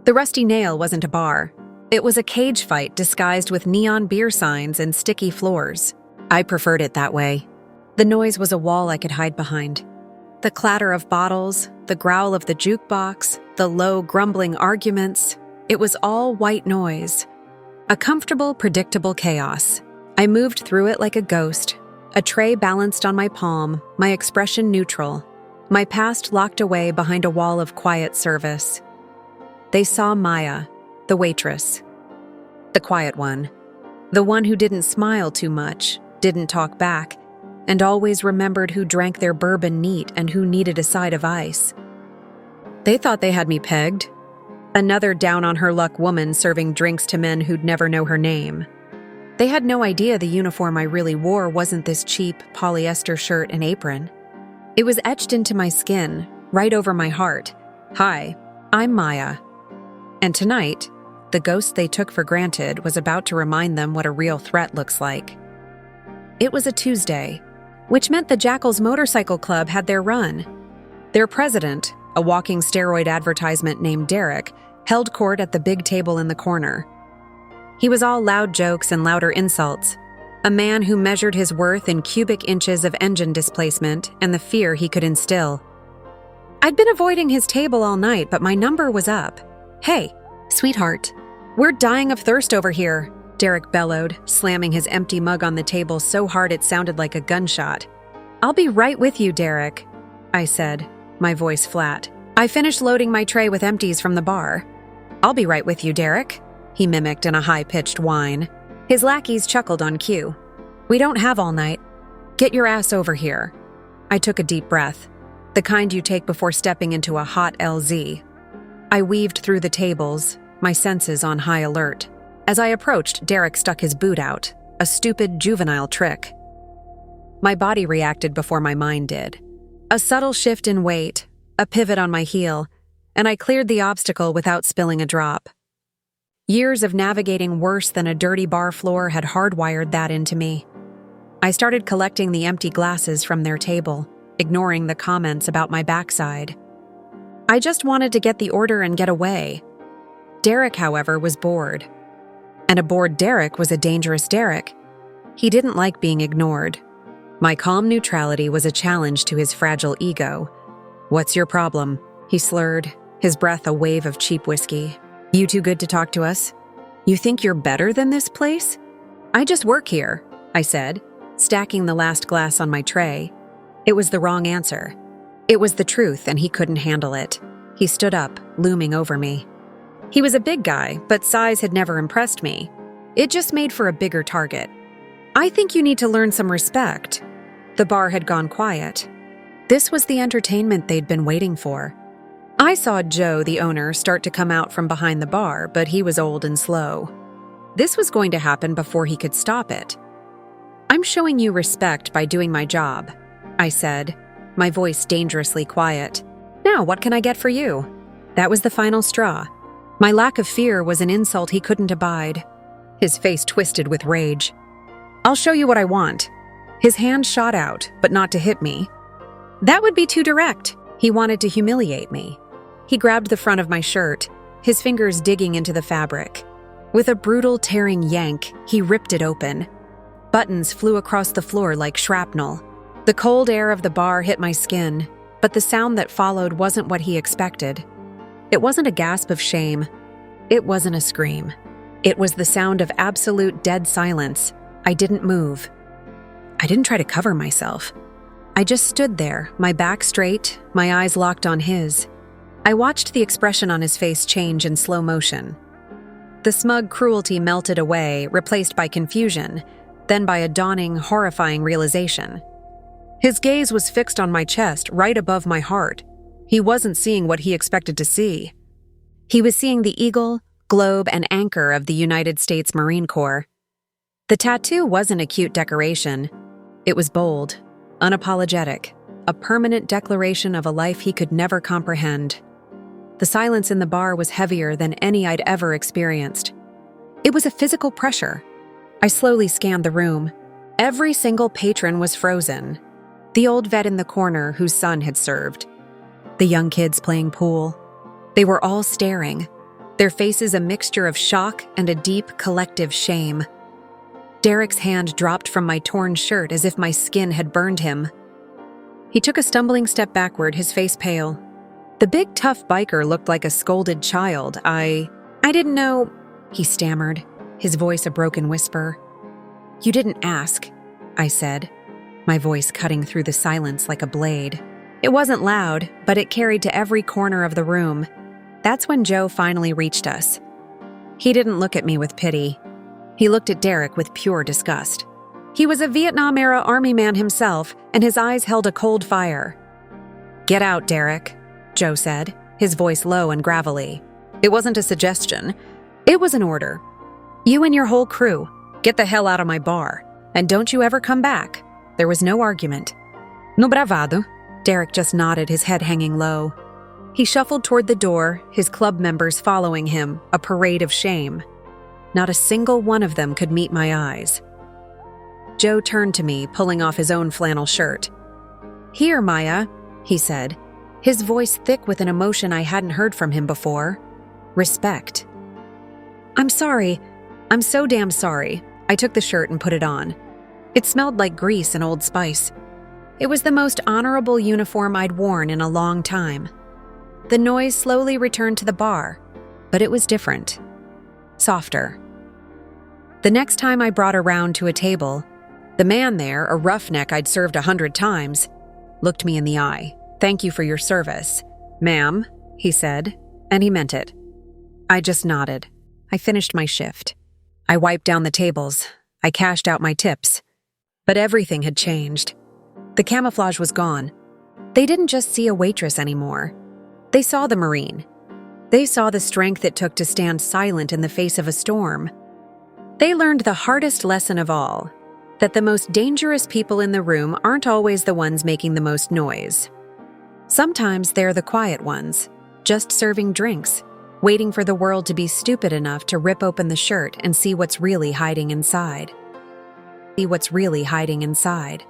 The Rusty Nail wasn't a bar. It was a cage fight disguised with neon beer signs and sticky floors. I preferred it that way. The noise was a wall I could hide behind. The clatter of bottles, the growl of the jukebox, the low, grumbling arguments, it was all white noise. A comfortable, predictable chaos. I moved through it like a ghost, a tray balanced on my palm, my expression neutral, my past locked away behind a wall of quiet service. They saw Maya, the waitress. The quiet one. The one who didn't smile too much, didn't talk back, and always remembered who drank their bourbon neat and who needed a side of ice. They thought they had me pegged. Another down-on-her-luck woman serving drinks to men who'd never know her name. They had no idea the uniform I really wore wasn't this cheap polyester shirt and apron. It was etched into my skin, right over my heart. Hi, I'm Maya. And tonight, the ghost they took for granted was about to remind them what a real threat looks like. It was a Tuesday, which meant the Jackal's Motorcycle Club had their run. Their president, a walking steroid advertisement named Derek, held court at the big table in the corner. He was all loud jokes and louder insults, a man who measured his worth in cubic inches of engine displacement and the fear he could instill. I'd been avoiding his table all night, but my number was up. "Hey, sweetheart, we're dying of thirst over here," Derek bellowed, slamming his empty mug on the table so hard it sounded like a gunshot. "I'll be right with you, Derek," I said, my voice flat. "I finished loading my tray with empties from the bar." "I'll be right with you, Derek," he mimicked in a high-pitched whine. His lackeys chuckled on cue. "We don't have all night. Get your ass over here." I took a deep breath, the kind you take before stepping into a hot LZ. I weaved through the tables, my senses on high alert. As I approached, Derek stuck his boot out, a stupid juvenile trick. My body reacted before my mind did. A subtle shift in weight, a pivot on my heel, and I cleared the obstacle without spilling a drop. Years of navigating worse than a dirty bar floor had hardwired that into me. I started collecting the empty glasses from their table, ignoring the comments about my backside. I just wanted to get the order and get away. Derek, however, was bored. And a bored Derek was a dangerous Derek. He didn't like being ignored. My calm neutrality was a challenge to his fragile ego. "What's your problem?" he slurred, his breath a wave of cheap whiskey. "You too good to talk to us? You think you're better than this place?" "I just work here," I said, stacking the last glass on my tray. It was the wrong answer. It was the truth, and he couldn't handle it. He stood up, looming over me. He was a big guy, but size had never impressed me. It just made for a bigger target. "I think you need to learn some respect." The bar had gone quiet. This was the entertainment they'd been waiting for. I saw Joe, the owner, start to come out from behind the bar, but he was old and slow. This was going to happen before he could stop it. "I'm showing you respect by doing my job," I said, my voice dangerously quiet. "Now, what can I get for you?" That was the final straw. My lack of fear was an insult he couldn't abide. His face twisted with rage. "I'll show you what I want." His hand shot out, but not to hit me. That would be too direct. He wanted to humiliate me. He grabbed the front of my shirt, his fingers digging into the fabric. With a brutal, tearing yank, he ripped it open. Buttons flew across the floor like shrapnel. The cold air of the bar hit my skin, but the sound that followed wasn't what he expected. It wasn't a gasp of shame. It wasn't a scream. It was the sound of absolute dead silence. I didn't move. I didn't try to cover myself. I just stood there, my back straight, my eyes locked on his. I watched the expression on his face change in slow motion. The smug cruelty melted away, replaced by confusion, then by a dawning, horrifying realization. His gaze was fixed on my chest, right above my heart. He wasn't seeing what he expected to see. He was seeing the eagle, globe, and anchor of the United States Marine Corps. The tattoo wasn't a cute decoration. It was bold, unapologetic, a permanent declaration of a life he could never comprehend. The silence in the bar was heavier than any I'd ever experienced. It was a physical pressure. I slowly scanned the room. Every single patron was frozen. The old vet in the corner whose son had served. The young kids playing pool. They were all staring. their faces a mixture of shock and a deep, collective shame. Derek's hand dropped from my torn shirt as if my skin had burned him. He took a stumbling step backward, his face pale. The big, tough biker looked like a scolded child. I didn't know, he stammered, his voice a broken whisper. You didn't ask, I said, my voice cutting through the silence like a blade. It wasn't loud, but it carried to every corner of the room. That's when Joe finally reached us. He didn't look at me with pity. He looked at Derek with pure disgust. He was a Vietnam-era army man himself, and his eyes held a cold fire. Get out, Derek, Joe said, his voice low and gravelly. It wasn't a suggestion. It was an order. You and your whole crew, get the hell out of my bar, and don't you ever come back. There was no argument. No bravado. Derek just nodded, his head hanging low. He shuffled toward the door, his club members following him, a parade of shame. Not a single one of them could meet my eyes. Joe turned to me, pulling off his own flannel shirt. Here, Maya, he said, his voice thick with an emotion I hadn't heard from him before. Respect. I'm sorry. I'm so damn sorry. I took the shirt and put it on. It smelled like grease and Old Spice. It was the most honorable uniform I'd worn in a long time. The noise slowly returned to the bar, but it was different. Softer. The next time I brought her round to a table, the man there, a roughneck I'd served 100 times, looked me in the eye. Thank you for your service, ma'am, he said, and he meant it. I just nodded. I finished my shift. I wiped down the tables. I cashed out my tips. But everything had changed. The camouflage was gone. They didn't just see a waitress anymore. They saw the Marine. They saw the strength it took to stand silent in the face of a storm. They learned the hardest lesson of all, that the most dangerous people in the room aren't always the ones making the most noise. Sometimes they're the quiet ones, just serving drinks, waiting for the world to be stupid enough to rip open the shirt and see what's really hiding inside. See what's really hiding inside.